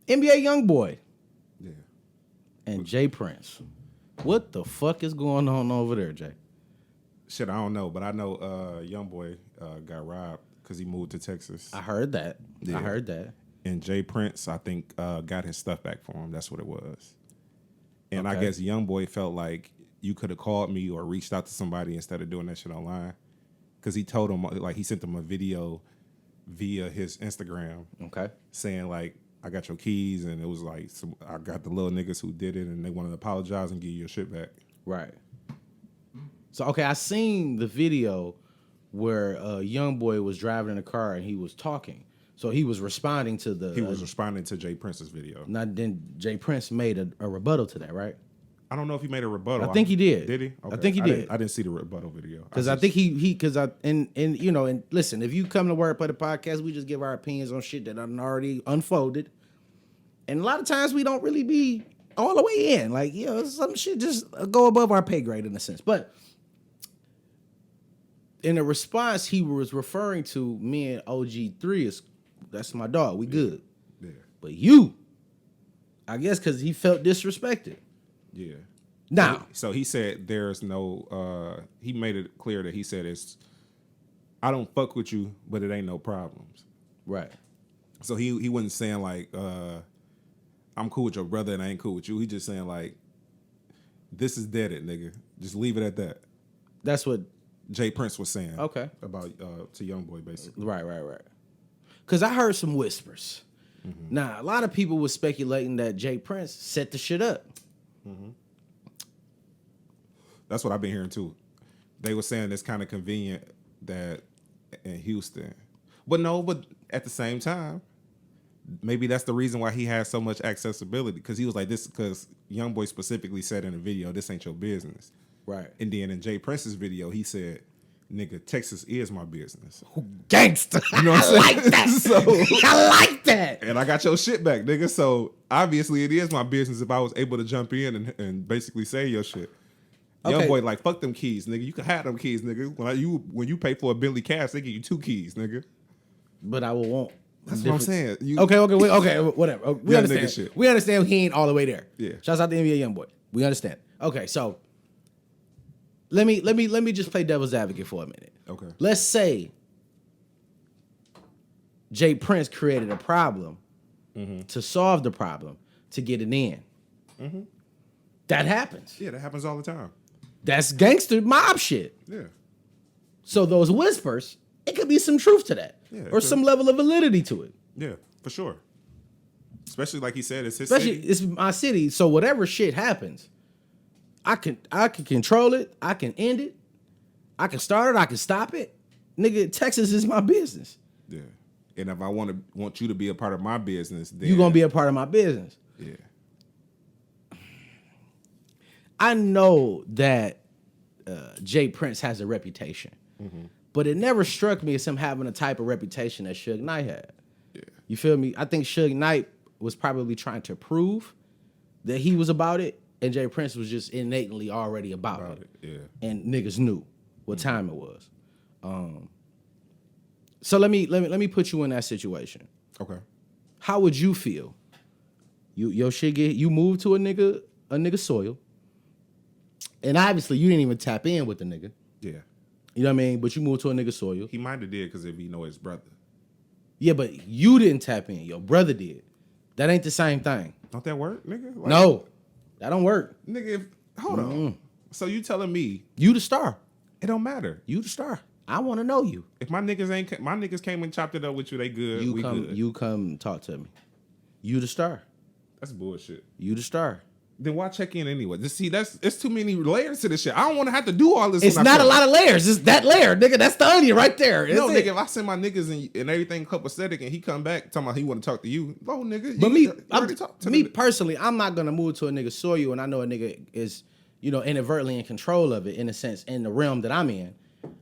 NBA Young Boy Yeah. and JPrince. What the fuck is going on over there, Jay? Shit, I don't know, but I know Young Boy got robbed because he moved to Texas. I heard that. Yeah. I heard that. And JPrince, I think, got his stuff back for him. That's what it was. And I Okay. guess Young Boy felt like you could have called me or reached out to somebody instead of doing that shit online. Because he told him, like, he sent him a video via his Instagram Okay. saying, like, I got your keys. And it was like, I got the little niggas who did it and they wanted to apologize and give you your shit back. Right. So, okay, I seen the video where Young Boy was driving in a car and he was talking. So he was responding to the... He was responding to JPrince's video. Now, then JPrince made a rebuttal to that, right? I don't know if he made a rebuttal. I think he did. Did he? I think he did. I didn't see the rebuttal video. Because I think and listen, if you come to Word Play the podcast, we just give our opinions on shit that already unfolded. And a lot of times we don't really be all the way in. Like, some shit just go above our pay grade in a sense. But in a response, he was referring to me and OG3 that's my dog. We good. Yeah. But you, I guess because he felt disrespected. Yeah. Now. So he said there's no, he made it clear that he said I don't fuck with you, but it ain't no problems. Right. So he wasn't saying like, I'm cool with your brother and I ain't cool with you. He just saying like, this is dead it, nigga. Just leave it at that. That's what JPrince was saying. Okay. About to Young Boy, basically. Right. Because I heard some whispers. Mm-hmm. Now, a lot of people were speculating that JPrince set the shit up. Mm-hmm. That's what I've been hearing too. They were saying it's kind of convenient that in Houston. But at the same time, maybe that's the reason why he has so much accessibility. Because he was like this, because Young Boy specifically said in the video, this ain't your business. Right. And then in JPrince's video, he said, nigga, Texas is my business. Gangster. You know what I'm saying? I like that. I like that. And I got your shit back, nigga. So obviously it is my business if I was able to jump in and basically say your shit. Okay. Young Boy like, fuck them keys, nigga. You can have them keys, nigga. When you pay for a Bentley cash, they give you 2 keys, nigga. But I will want. That's what I'm saying. Okay, whatever. We Young understand. nigga shit. We understand he ain't all the way there. Yeah. Shouts out to NBA Young Boy. We understand. Okay, so let me just play devil's advocate for a minute. Okay. Let's say JPrince created a problem to solve the problem to get it in. Mm-hmm. That happens. Yeah, that happens all the time. That's gangster mob shit. Yeah. So those whispers, it could be some truth to that, Yeah, or some level of validity to it. Yeah, for sure. Especially like he said, it's his Especially city. it's my city, so whatever shit happens, I can control it. I can end it. I can start it. I can stop it. Nigga, Texas is my business. Yeah. And if I want you to be a part of my business, then You gonna be a part of my business. Yeah. I know that JPrince has a reputation, but it never struck me as him having a type of reputation that Suge Knight had. Yeah. You feel me? I think Suge Knight was probably trying to prove that he was about it, and JPrince was just innately already about it. Yeah. And niggas knew what time it was. So let me put you in that situation. Okay. How would you feel? Your shit you moved to a nigga soil, and obviously you didn't even tap in with the nigga. Yeah. You know what I mean? But you moved to a nigga soil. He might have did because if he know his brother. Yeah, but you didn't tap in. Your brother did. That ain't the same thing. Don't that work, nigga? Like, No, that don't work. Nigga, hold on. So you telling me You the star. it don't matter. You the star. I want to know you. If my niggas came and chopped it up with you, they good. We good. You come talk to me. You the star. That's bullshit. You the star. Then why check in anyway? Just see, it's too many layers to this shit. I don't want to have to do all this. It's not a lot of layers. It's that layer, nigga. That's the onion right there. No, That's nigga, it. if I send my niggas and everything copacetic and he come back talking about he want to talk to you, no, nigga. But you already talked to me the- personally, I'm not gonna move to a nigga soil, and I know a nigga is, inadvertently in control of it in a sense in the realm that I'm in.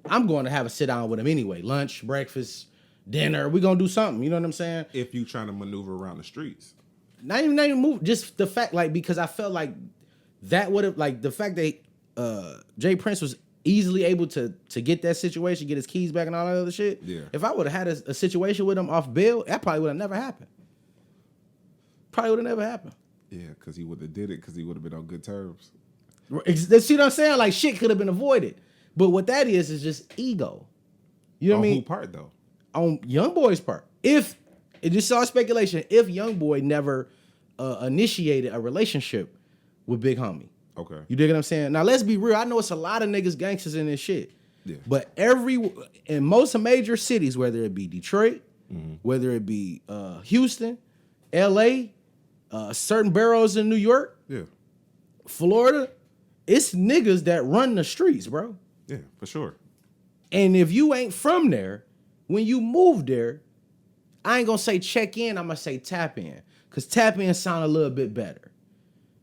I'm going to have a sit down with him anyway. Lunch, breakfast, dinner. We gonna do something. You know what I'm saying? If you trying to maneuver around the streets. Not even move. Just the fact, because I felt like that would have, the fact that JPrince was easily able to get that situation, get his keys back and all that other shit. Yeah. If I would have had a situation with him off bail, that probably would have never happened. probably would have never happened. Yeah, because he would have did it because he would have been on good terms. See what I'm saying? Like shit could have been avoided. But what that is just ego. You know what I mean? On who part though? On Young Boy's part. If it just all speculation, if Young Boy never initiated a relationship with Big Homie. Okay. You dig what I'm saying? Now let's be real. I know it's a lot of niggas gangsters in this shit. Yeah. But in most major cities, whether it be Detroit, whether it be Houston, LA, certain boroughs in New York, Yeah. Florida, it's niggas that run the streets, bro. Yeah, for sure. And if you ain't from there, when you move there, I ain't gonna say check in, I'm gonna say tap in. Cause tap in sound a little bit better.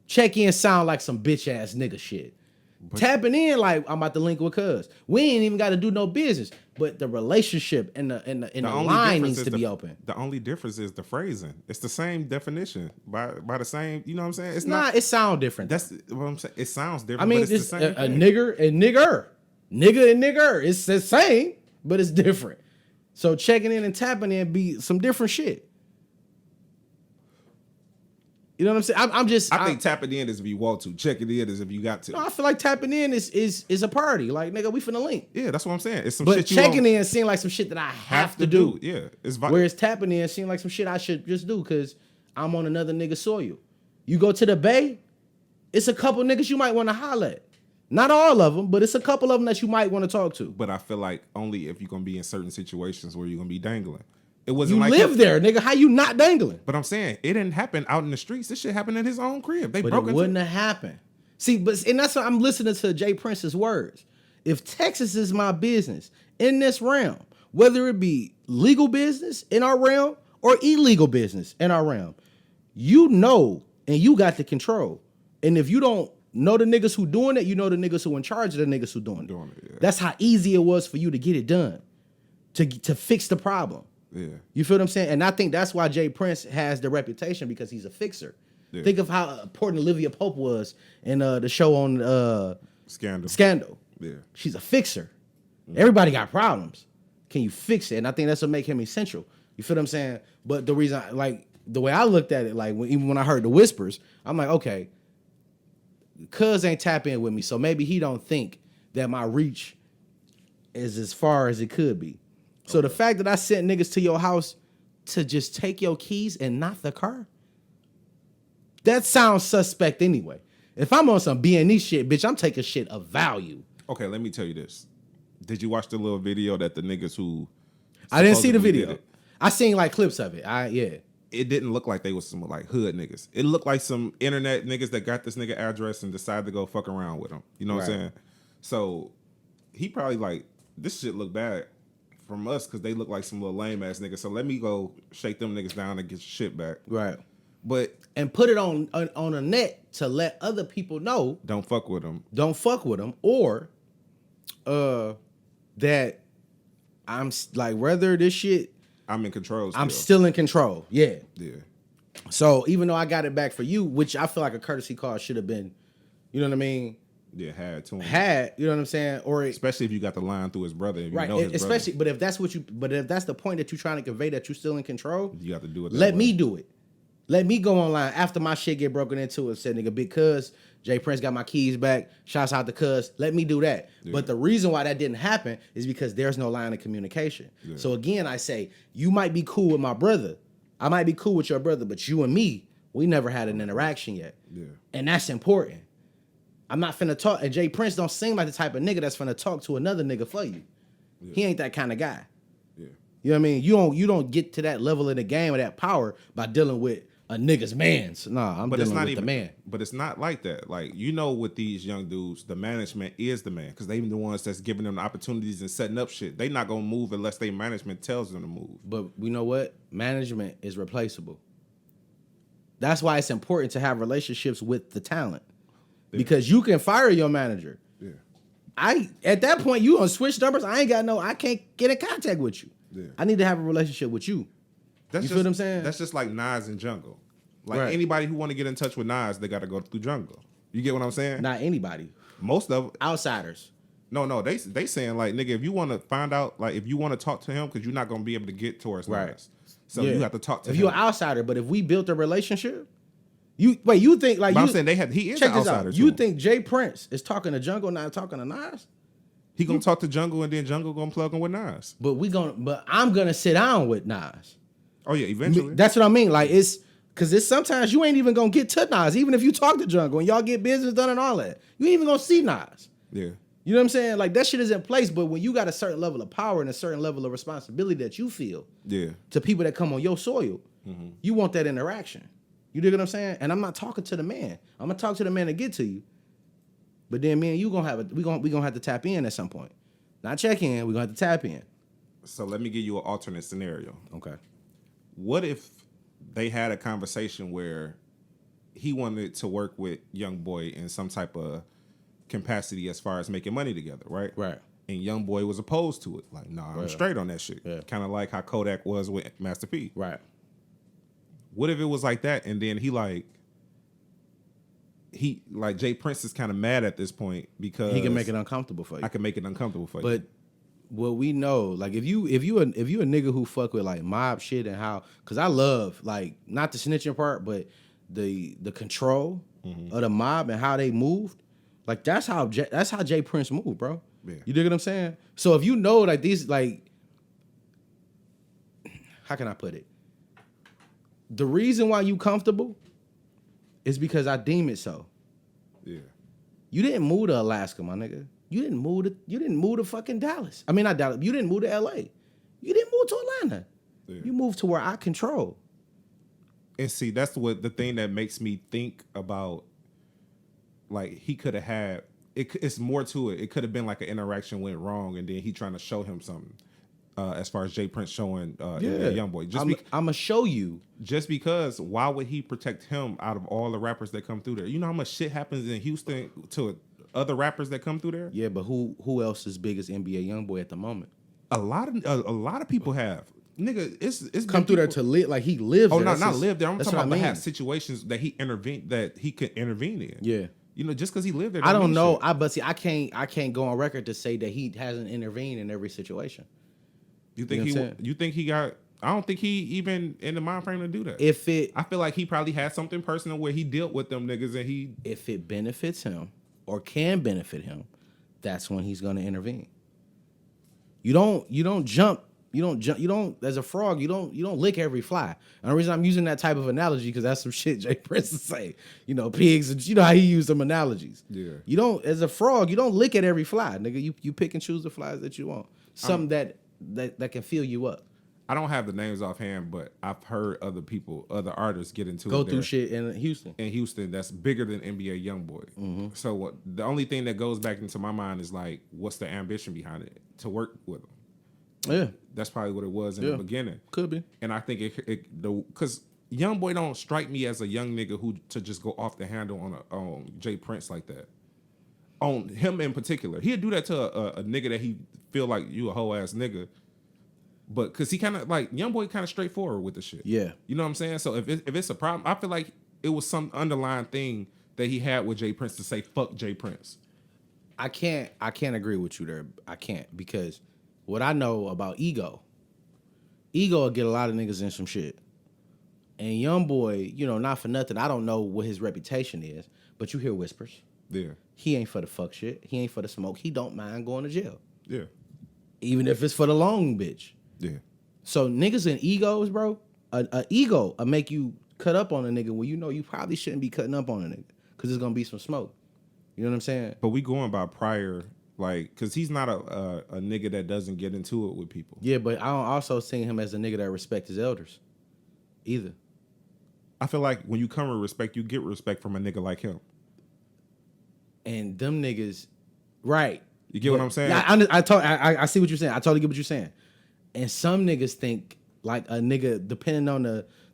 Check in sound like some bitch ass nigga shit. Tapping in like I'm about to link with cuz. We ain't even gotta do no business. But the relationship and the line needs to be open. The only difference is the phrasing. It's the same definition by the same, you know what I'm saying? It's not, it sound different. That's what I'm saying. It sounds different. I mean, but it's the same a nigger and nigger. Nigga and nigger. It's the same, but it's different. So checking in and tapping in be some different shit. You know what I'm saying? I think tapping in is if you want to. Checking in is if you got to. No, I feel like tapping in is a party. Like, nigga, we finna link. Yeah, that's what I'm saying. It's some but shit you checking in seem like some shit that I have to do. Yeah. Whereas tapping in seem like some shit I should just do because I'm on another nigga's soil. You go to the Bay, it's a couple niggas you might want to holler at. Not all of them, but it's a couple of them that you might want to talk to. But I feel like only if you're going to be in certain situations where you're going to be dangling. It wasn't you like live there, nigga. How you not dangling? But I'm saying it didn't happen out in the streets. This shit happened in his own crib. They but broke it into wouldn't have happened. See, and that's what I'm listening to J.Prince's words. If Texas is my business in this realm, whether it be legal business in our realm or illegal business in our realm, you know, and you got the control. And if you don't know the niggas who doing it, you know the niggas who in charge of the niggas who doing it. Yeah. That's how easy it was for you to get it done, to fix the problem. Yeah. You feel what I'm saying? And I think that's why J.Prince has the reputation because he's a fixer. Yeah. Think of how important Olivia Pope was in the show on Scandal. Yeah. She's a fixer. Everybody got problems. Can you fix it? And I think that's what make him essential. You feel what I'm saying? But the reason, the way I looked at it, even when I heard the whispers, I'm like, okay, cuz ain't tap in with me, so maybe he don't think that my reach is as far as it could be. So the fact that I sent niggas to your house to just take your keys and not the car, that sounds suspect anyway. If I'm on some B&E shit, bitch, I'm taking shit of value. Okay, let me tell you this. Did you watch the little video that the niggas who... I didn't see the video. I seen clips of it. It didn't look like they was some hood niggas. It looked like some internet niggas that got this nigga address and decided to go fuck around with him. You know what I'm saying? So he probably this shit look bad from us because they look like some little lame ass niggas. So let me go shake them niggas down and get your shit back. Right. And put it on a net to let other people know. Don't fuck with them. Don't fuck with them. Or that I'm whether this shit. I'm in control still. I'm still in control. Yeah. Yeah. So even though I got it back for you, which I feel like a courtesy call should have been, you know what I mean? Yeah, you know what I'm saying? Or especially if you got the line through his brother. If you right. know his especially, brother. but if that's the point that you're trying to convey that you're still in control, you have to do it. Let me do it. Let me go online after my shit get broken into and said, nigga, because J.Prince got my keys back. Shouts out to cuz. Let me do that. Yeah. But the reason why that didn't happen is because there's no line of communication. Yeah. So again, I say, you might be cool with my brother. I might be cool with your brother, but you and me, we never had an interaction yet. Yeah. And that's important. I'm not finna talk. And J.Prince don't seem like the type of nigga that's finna talk to another nigga for you. Yeah. He ain't that kind of guy. Yeah. You know what I mean? You don't get to that level in the game or that power by dealing with a nigga's mans. Nah, I'm dealing with the man. But it's not like that. With these young dudes, the management is the man because they even the ones that's giving them the opportunities and setting up shit. They not gonna move unless their management tells them to move. But you know what? Management is replaceable. That's why it's important to have relationships with the talent. Yeah. Because you can fire your manager. Yeah. At that point, you on switch numbers. I can't get in contact with you. Yeah. I need to have a relationship with you. You feel what I'm saying? That's just like Nas and Jungle. Right. Anybody who want to get in touch with Nas, they got to go through Jungle. You get what I'm saying? Not anybody. Most of outsiders. No, they saying nigga, if you want to find out, if you want to talk to him, because you're not gonna be able to get towards Nas. So you have to talk to if him. you're an outsider. But if we built a relationship, you think like But you, I'm saying he is check an this outsider. out. To You him. think J.Prince is talking to Jungle, not talking to Nas? He gonna talk to Jungle and then Jungle gonna plug him with Nas. But I'm gonna sit down with Nas. Oh yeah, eventually. That's what I mean. Like it's because it's sometimes you ain't even gonna get to Nas, even if you talk to Jungle and y'all get business done and all that. You ain't even gonna see Nas. Yeah. You know what I'm saying? Like that shit is in place, but when you got a certain level of power and a certain level of responsibility that you feel to people that come on your soil, you want that interaction. You dig what I'm saying? And I'm not talking to the man. I'm gonna talk to the man to get to you. But then me and you we gonna have to tap in at some point. Not check in, we're gonna have to tap in. So let me give you an alternate scenario. Okay. What if they had a conversation where he wanted to work with Young Boy in some type of capacity as far as making money together, right? Right. And Young Boy was opposed to it. Like, nah, I'm straight on that shit. Yeah. Kind of like how Kodak was with Master P. Right. What if it was like that and then he J.Prince is kind of mad at this point because He can make it uncomfortable for you. I can make it uncomfortable for you. But what we know, like if you a nigga who fuck with like mob shit and how, cause I love like not the snitching part, but the control of the mob and how they moved. Like that's how J.Prince moved, bro. Yeah. You dig what I'm saying? So if you know like these like, how can I put it? The reason why you comfortable is because I deem it so. Yeah. You didn't move to Alaska, my nigga. You didn't move to fucking Dallas. I mean, not Dallas. You didn't move to LA. You didn't move to Atlanta. Yeah. You moved to where I control. And see, that's what the thing that makes me think about. Like he could have had it. It's more to it. It could have been like an interaction went wrong, and then he trying to show him something. As far as J.Prince showing Young Boy, I'm gonna show you. Just because, why would he protect him out of all the rappers that come through there? You know how much shit happens in Houston to other rappers that come through there? Yeah, but who else is big as NBA Young Boy at the moment? A lot of people have. Nigga, it's come through there to live like he lived. Oh, there. not live there. I'm talking about I mean. have situations that he could intervene in. Yeah. You know, just because he lived there. I don't know. But see, I can't go on record to say that he hasn't intervened in every situation. You think you think he got? I don't think he even in the mind frame to do that. I feel like he probably had something personal where he dealt with them niggas and if it benefits him or can benefit him, that's when he's gonna intervene. You don't jump. As a frog, you don't lick every fly. And the reason I'm using that type of analogy because that's some shit J.Prince would say. You know, pigs, and you know how he used them analogies. Yeah. You don't, as a frog, you don't lick at every fly, nigga. You pick and choose the flies that you want. Something that can fill you up. I don't have the names offhand, but I've heard other artists get into go through shit in Houston. In Houston, that's bigger than NBA Young Boy. Mm-hmm. So the only thing that goes back into my mind is like, what's the ambition behind it to work with them? Yeah, that's probably what it was in the beginning. Could be, and I think because Young Boy don't strike me as a young nigga who to just go off the handle on J.Prince like that. On him in particular, he'd do that to a nigga that he feel like you a whole ass nigga. But because he kind of like Young Boy kind of straightforward with the shit. Yeah, you know what I'm saying. So if it's a problem, I feel like it was some underlying thing that he had with J.Prince to say fuck J.Prince. I can't agree with you there. I can't because. What I know about ego will get a lot of niggas in some shit. And Young Boy, you know, not for nothing, I don't know what his reputation is, but you hear whispers. Yeah. He ain't for the fuck shit. He ain't for the smoke. He don't mind going to jail. Yeah. Even if it's for the long bitch. Yeah. So niggas and egos, bro, a ego will make you cut up on a nigga when you know you probably shouldn't be cutting up on a nigga because there's going to be some smoke. You know what I'm saying? But we going by prior... Like, because he's not a nigga that doesn't get into it with people. Yeah, but I don't also see him as a nigga that respects his elders either. I feel like when you come with respect, you get respect from a nigga like him. And them niggas, right. You get what I'm saying? I see what you're saying. I totally get what you're saying. And some niggas think, like a nigga, depending on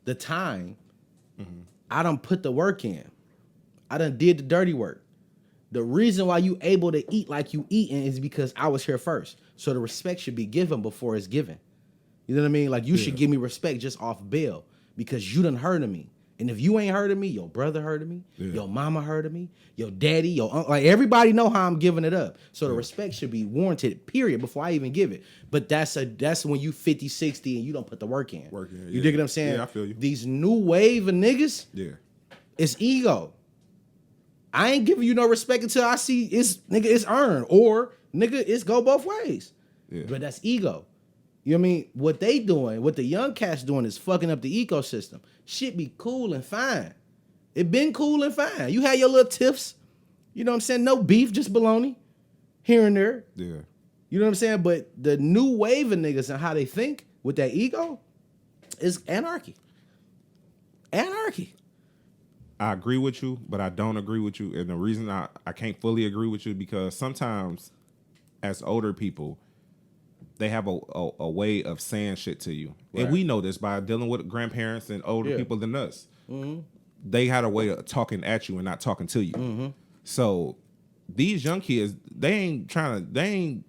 the time, I done put the work in. I done did the dirty work. The reason why you able to eat like you eating is because I was here first. So the respect should be given before it's given. You know what I mean? Like you should give me respect just off bail because you done hurt me. And if you ain't heard of me, your brother heard of me, your mama heard of me, your daddy, your uncle, like everybody know how I'm giving it up. So the respect should be warranted, period, before I even give it. But that's when you 50, 60 and you don't put the work in. You dig what I'm saying? Yeah, I feel you. These new wave of niggas, it's ego. I ain't giving you no respect until I see it's earned, or nigga, it's go both ways. But that's ego. You know what I mean? What they doing, what the young cats doing is fucking up the ecosystem. Shit be cool and fine. It been cool and fine. You had your little tiffs. You know what I'm saying? No beef, just baloney. Here and there. Yeah. You know what I'm saying? But the new wave of niggas and how they think with that ego is anarchy. Anarchy. I agree with you, but I don't agree with you. And the reason I can't fully agree with you because sometimes as older people, they have a way of saying shit to you. Right. And we know this by dealing with grandparents and older people than us. Mm-hmm. They had a way of talking at you and not talking to you. Mm-hmm. So these young kids, they ain't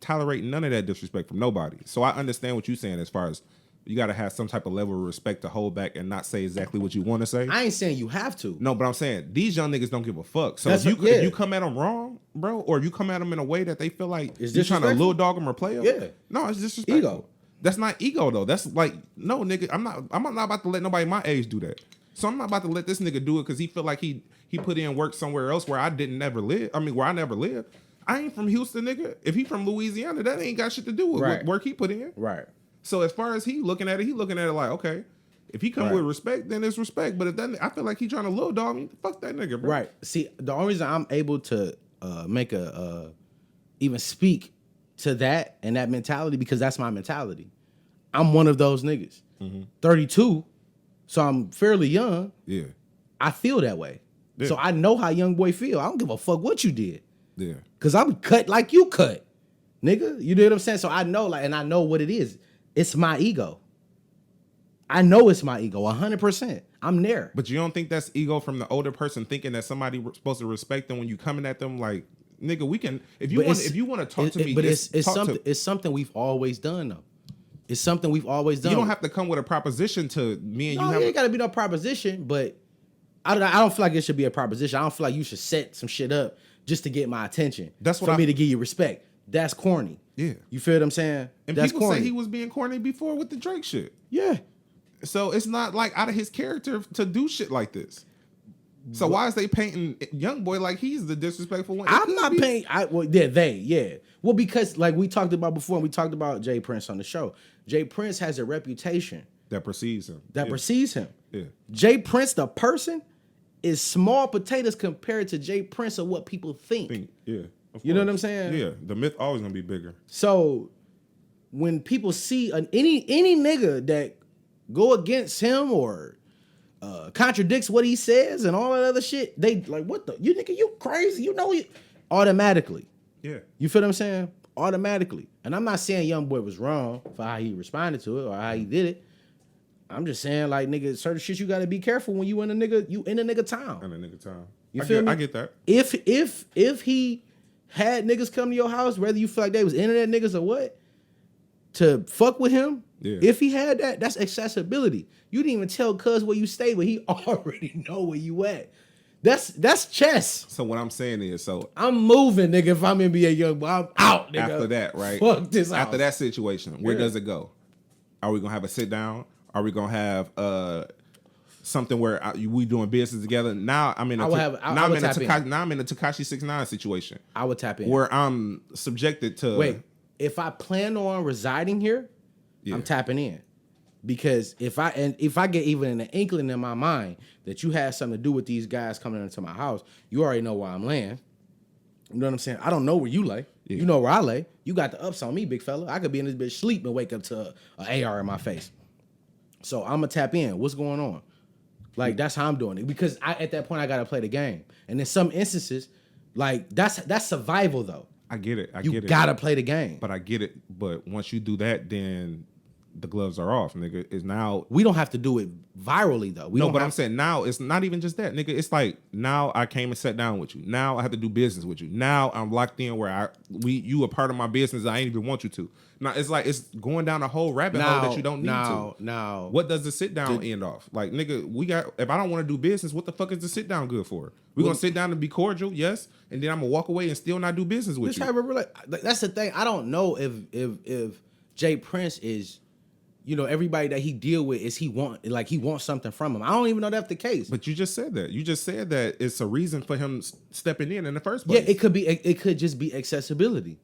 tolerating none of that disrespect from nobody. So I understand what you're saying as far as you got to have some type of level of respect to hold back and not say exactly what you want to say. I ain't saying you have to. No, but I'm saying these young niggas don't give a fuck. So if you come at them wrong, bro, or if you come at them in a way that they feel like you're trying to little dog them or play them, no, it's disrespectful. Ego. That's not ego though. That's like, no, nigga, I'm not about to let nobody my age do that. So I'm not about to let this nigga do it because he feel like he put in work somewhere else where I never live. I mean, where I never lived. I ain't from Houston, nigga. If he from Louisiana, that ain't got shit to do with what work he put in. Right. So as far as he looking at it like, okay, if he come with respect, then it's respect. But if that, I feel like he trying to little dog me, fuck that nigga, bro. Right. See, the only reason I'm able to make even speak to that and that mentality, because that's my mentality. I'm one of those niggas. 32, so I'm fairly young. Yeah. I feel that way. Yeah. So I know how Young Boy feel. I don't give a fuck what you did. Yeah. Because I'm cut like you cut, nigga. You know what I'm saying? So I know, and I know what it is. It's my ego. I know it's my ego, 100%. I'm there. But you don't think that's ego from the older person thinking that somebody supposed to respect them when you coming at them like, nigga, we can, if you want to talk to me, but it's something we've always done though. It's something we've always done. You don't have to come with a proposition to me and you. No, it ain't got to be no proposition, but I don't feel like it should be a proposition. I don't feel like you should set some shit up just to get my attention. That's what for me to give you respect. That's corny. Yeah. You feel what I'm saying? And that's people say he was being corny before with the Drake shit. Yeah. So it's not like out of his character to do shit like this. So why is they painting Young Boy like he's the disrespectful one? I'm not painting. Well, because like we talked about before, and we talked about J.Prince on the show. J.Prince has a reputation that precedes him. Yeah. J.Prince, the person, is small potatoes compared to J.Prince of what people think. Yeah. You know what I'm saying? Yeah. The myth always gonna be bigger. So when people see any nigga that go against him or contradicts what he says and all that other shit, they like, what the, you nigga, you crazy, you know, automatically. Yeah. You feel what I'm saying? Automatically. And I'm not saying Young Boy was wrong for how he responded to it or how he did it. I'm just saying, like, nigga, certain shit you gotta be careful when you in a nigga town. In a nigga town. You feel me? I get that. If he had niggas come to your house, whether you feel like they was internet niggas or what, to fuck with him, if he had that, that's accessibility. You didn't even tell cuz where you stay, but he already know where you at. That's chess. So what I'm saying is, I'm moving, nigga. If I'm NBA Young Boy, I'm out, nigga. After that, right? Fuck this house. After that situation, where does it go? Are we gonna have a sit down? Are we gonna have something where we doing business together? Now I'm in a Tekashi 6ix9ine situation. I would tap in where I'm subjected to. Wait, if I plan on residing here, I'm tapping in. Because if I get even an inkling in my mind that you have something to do with these guys coming into my house, you already know where I'm laying. You know what I'm saying? I don't know where you lay. Yeah. You know where I lay. You got the ups on me, big fella. I could be in this bitch sleep and wake up to an AR in my face. So I'm gonna tap in. What's going on? Like, that's how I'm doing it. Because at that point I gotta play the game. And in some instances, like that's survival though. I get it. You gotta play the game. But I get it. But once you do that, then the gloves are off, nigga. Is now We don't have to do it virally though. We no, don't but have I'm saying now it's not even just that, nigga. It's like now I came and sat down with you. Now I have to do business with you. Now I'm locked in where you a part of my business. I ain't even want you to. Now it's like it's going down a whole rabbit hole that you don't need to. Now, What does the sit down end off? Like, nigga, we got. If I don't want to do business, what the fuck is the sit down good for? We gonna sit down and be cordial, yes, and then I'm gonna walk away and still not do business with just you. have a that's the thing. I don't know if J.Prince is, you know, everybody that he deal with is he wants something from him. I don't even know that's the case. But you just said that. You just said that it's a reason for him stepping in the first place. Yeah, it could be. It could just be accessibility.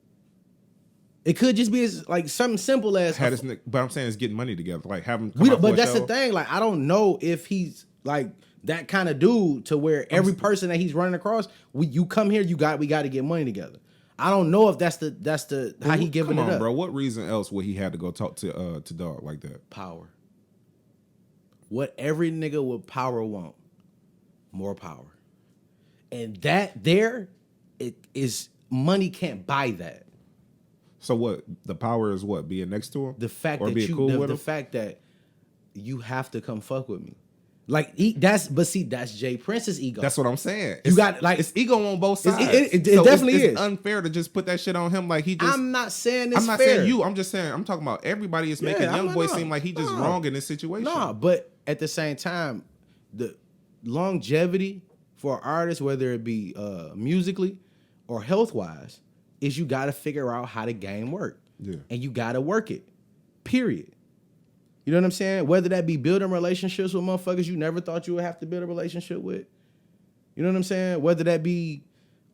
It could just be like something simple as. But I'm saying it's getting money together. Like have him. But that's the thing. Like I don't know if he's like that kind of dude to where every person that he's running across, you come here, we got to get money together. I don't know if that's the how he giving it up, bro. What reason else would he have to go talk to Dog like that? Power. What every nigga with power want, more power, and that there, it is money can't buy that. So what? The power is what? Being next to him? The fact or that being cool with him? The fact that you have to come fuck with me. Like that's J.Prince's ego. That's what I'm saying. You got like it's ego on both sides. It definitely is. It's unfair to just put that shit on him. Like he just. I'm not saying this. I'm not fair. saying you. I'm just saying I'm talking about everybody is making Young Boy seem like he just wrong in this situation. No, but at the same time, the longevity for an artist, whether it be musically or health wise, is you got to figure out how the game work. Yeah. And you got to work it. Period. You know what I'm saying? Whether that be building relationships with motherfuckers you never thought you would have to build a relationship with. You know what I'm saying? Whether that be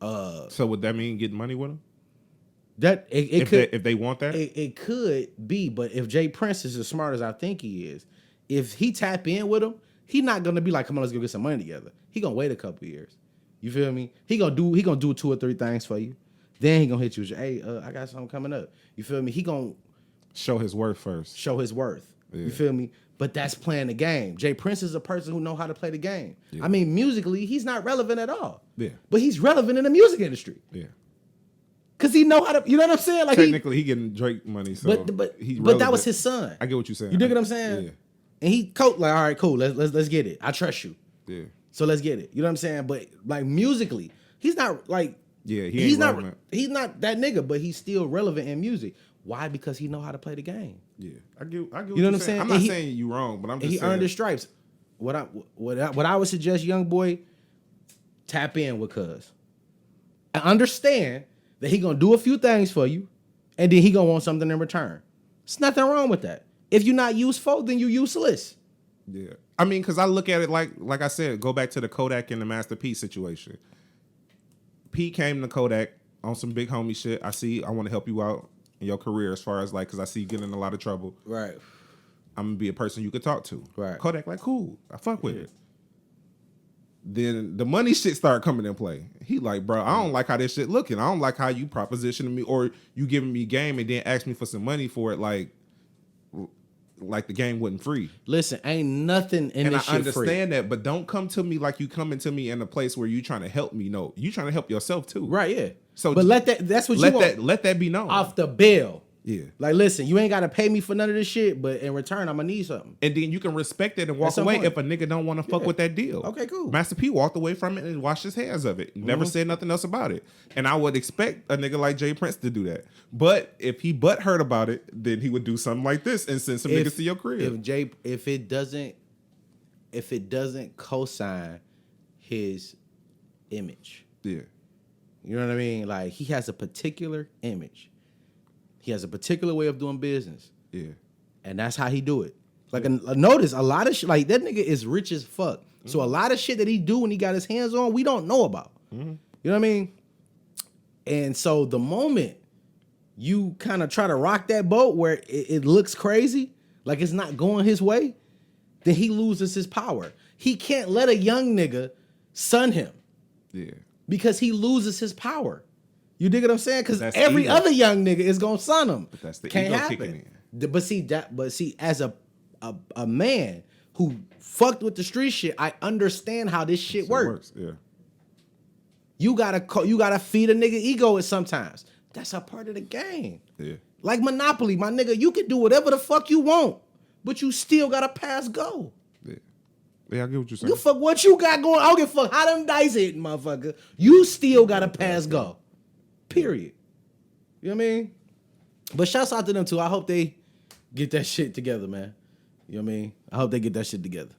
so would that mean getting money with them? That if they want that? It could be, but if J.Prince is as smart as I think he is, if he tap in with him, he not gonna be like, come on, let's go get some money together. He gonna wait a couple years. You feel me? He gonna do 2 or 3 things for you. Then he gonna hit you with, hey, I got something coming up. You feel me? He gonna show his worth first. Show his worth. Yeah. You feel me? But that's playing the game. J.Prince is a person who know how to play the game. Yeah. I mean, musically, he's not relevant at all. Yeah. But he's relevant in the music industry. Yeah. Cause he know how to, you know what I'm saying? Like technically, he getting Drake money. So but that was his son. I get what you're saying. You dig what I'm saying? Yeah. And he coached like, all right, cool, let's get it. I trust you. Yeah. So let's get it. You know what I'm saying? But like musically, he's not like he's not that nigga, but he's still relevant in music. Why? Because he know how to play the game. Yeah, I get. What you know what I'm saying? I'm not saying you wrong, but I'm just saying he earned his stripes. What I would suggest, Young Boy, tap in with Cuz. And understand that he gonna do a few things for you, and then he gonna want something in return. There's nothing wrong with that. If you're not useful, then you're useless. Yeah, I mean, because I look at it like I said, go back to the Kodak and the Master P situation. P came to Kodak on some big homie shit. I want to help you out in your career as far as like, because I see you getting in a lot of trouble. Right. I'm going to be a person you could talk to. Right. Kodak like, cool. I fuck with it. Then the money shit started coming in play. He like, bro, I don't like how this shit looking. I don't like how you propositioning me or you giving me game and then ask me for some money for it like the game wasn't free. Listen, ain't nothing in this shit free. And I understand that, but don't come to me like you coming to me in a place where you trying to help me. No, you trying to help yourself too. Right, yeah. So, but that's what you want. Let that be known. Off the bill. Yeah. Like, listen, you ain't got to pay me for none of this shit, but in return, I'm going to need something. And then you can respect it and walk away if a nigga don't want to fuck with that deal. Okay, cool. Master P walked away from it and washed his hands of it. Never said nothing else about it. And I would expect a nigga like J.Prince to do that. But if he hurt about it, then he would do something like this and send some niggas to your crib. If it doesn't co-sign his image. Yeah. You know what I mean? Like, he has a particular image. He has a particular way of doing business. Yeah. And that's how he do it. Like, notice a lot of shit, like, that nigga is rich as fuck. So a lot of shit that he do when he got his hands on, we don't know about. You know what I mean? And so the moment you kind of try to rock that boat where it looks crazy, like it's not going his way, then he loses his power. He can't let a young nigga son him. Yeah. Because he loses his power. You dig what I'm saying? Because every ego. other young nigga is gonna son him. But that's the Can't ego happen. kicking in. But see, as a man who fucked with the street shit, I understand how this shit works. Yeah. You gotta feed a nigga ego at sometimes. That's a part of the game. Yeah. Like Monopoly, my nigga, you can do whatever the fuck you want, but you still gotta pass go. Yeah, I get what you're saying. You fuck what you got going. I don't give a fuck how them dice hitting, motherfucker. You still gotta pass go. Period. You know what I mean? But shouts out to them too. I hope they get that shit together, man. You know what I mean? I hope they get that shit together.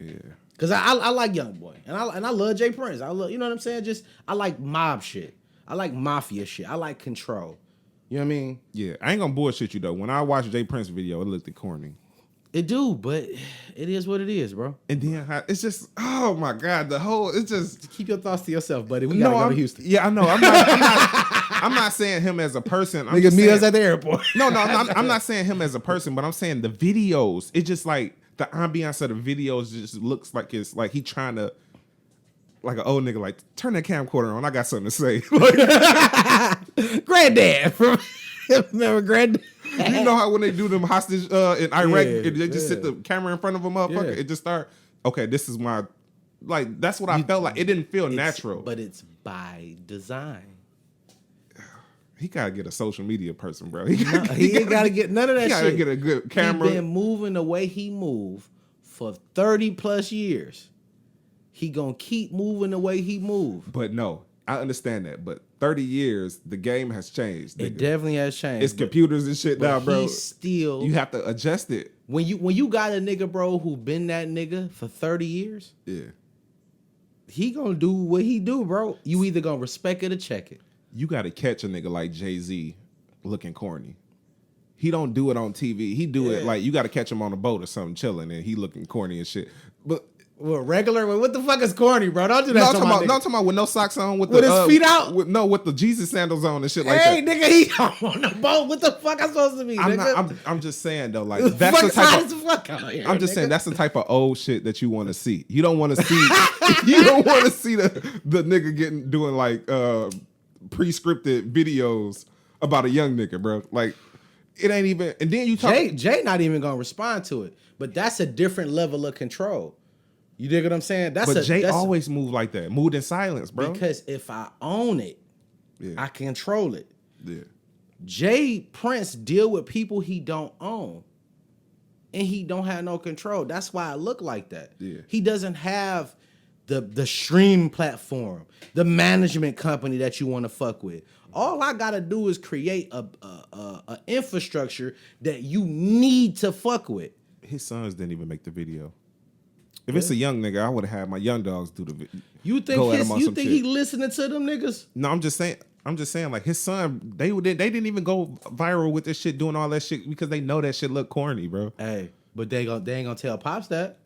Yeah. Cause I like Young Boy and I love J.Prince. I love, you know what I'm saying? Just I like mob shit. I like mafia shit. I like control. You know what I mean? Yeah, I ain't gonna bullshit you though. When I watched J.Prince video, it looked corny. It do, but it is what it is, bro. And then it's just, oh my God, it's just. Keep your thoughts to yourself, buddy. We gotta go to Houston. Yeah, I know. I'm not saying him as a person. Nigga, meet us at the airport. No, I'm not saying him as a person, but I'm saying the videos. It's just like the ambiance of the videos just looks like it's like he trying to, like an old nigga, like turn that camcorder on. I got something to say. Granddad from remember Granddad. You know how when they do them hostage in Iraq, Yeah, they just sit the camera in front of a motherfucker. Yeah. It just start. Okay, this is my, like that's what I felt like. It didn't feel natural, but it's by design. He gotta get a social media person, bro. He ain't gotta get none of that shit. He gotta get a good camera. He been moving the way he moved for 30 plus years. He gonna keep moving the way he moved. But no, I understand that. But 30 years, the game has changed. It nigga. definitely has changed. It's computers and shit now, bro. Still, you have to adjust it. When you got a nigga, bro, who been that nigga for 30 years, yeah, he gonna do what he do, bro. You either gonna respect it or check it. You got to catch a nigga like Jay-Z looking corny. He don't do it on TV. He do it like you got to catch him on a boat or something chilling and he looking corny and shit. But regular, what the fuck is corny, bro? Don't do that. No, I'm talking about with no socks on, with his feet out. With the Jesus sandals on and shit like hey, that. Nigga, he on the boat. What the fuck I'm supposed to be? I'm just saying though, like that's the type of. Here, I'm just saying that's the type of old shit that you want to see. You don't want to see. You don't want to see the nigga doing like pre-scripted videos about a young nigga, bro. Like it ain't even. And then you talk. Jay not even gonna respond to it. But that's a different level of control. You dig what I'm saying? Jay always moved like that. Moved in silence, bro. Because if I own it, I control it. Yeah. J.Prince deal with people he don't own. And he don't have no control. That's why I look like that. Yeah. He doesn't have the stream platform, the management company that you want to fuck with. All I gotta do is create a infrastructure that you need to fuck with. His sons didn't even make the video. If it's a young nigga, I would have had my young dogs do the video. You think he listening to them niggas? No, I'm just saying, like his son, they didn't even go viral with this shit, doing all that shit because they know that shit look corny, bro. Hey, but they ain't gonna tell Pops that.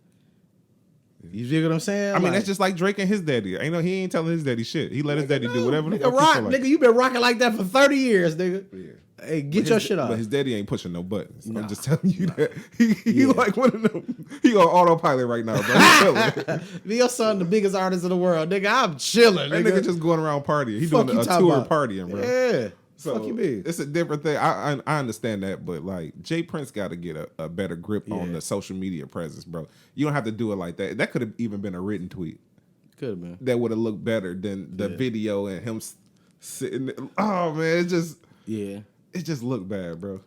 You see what I'm saying? I mean, that's just like Drake and his daddy. He ain't telling his daddy shit. He let his daddy do whatever the fuck he feel like. Nigga, you been rocking like that for 30 years, nigga. Yeah. Hey, get your shit off. But his daddy ain't pushing no buttons. Nah. I'm just telling you that. He like one of them. He on autopilot right now, bro. Your son, the biggest artist in the world, nigga. I'm chilling. That nigga just going around partying. He doing a tour partying, bro. Yeah. So fuck you mean? It's a different thing. I understand that, but like J.Prince got to get a better grip on the social media presence, bro. You don't have to do it like that. That could have even been a written tweet. Could have been. That would have looked better than the video and him sitting. Oh man, it just looked bad, bro.